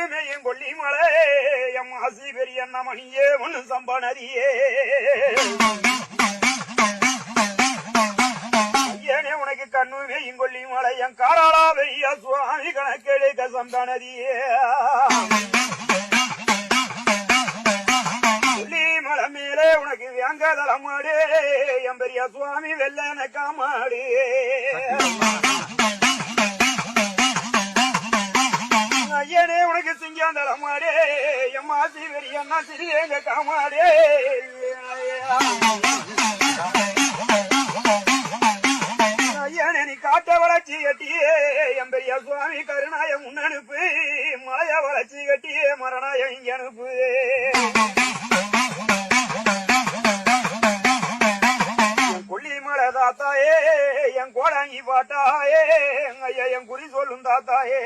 கண்ணுமையும் Kolli Malai M ஆசி பெரிய மணியே ஒண்ணு சம்பா நதியே ஐயனே உனக்கு கண்ணுமையும் கொல்லி மலை என் காராளா பெரிய சுவாமி கணக்கெடுக்க சம்பா நதியே மலை மேலே உனக்கு வேங்கதலமாடே என் பெரிய சுவாமி வெள்ளன காமாடே ஐயனே உனக்கு சிங்காந்தலமாடே என் மாசி பெரியண்ணா சிறியங்க காமாடே ஐயனே நீ காட்ட வளர்ச்சி கட்டியே என் பெரிய சுவாமி கருணாய முன்னனுப்பு மலைய வளர்ச்சி கட்டியே மரணாய இங்க அனுப்பு கொல்லிமலை தாத்தாயே என் கோடாங்கி பாட்டாயே ஐயா என் குறி சொல்லும் தாத்தாயே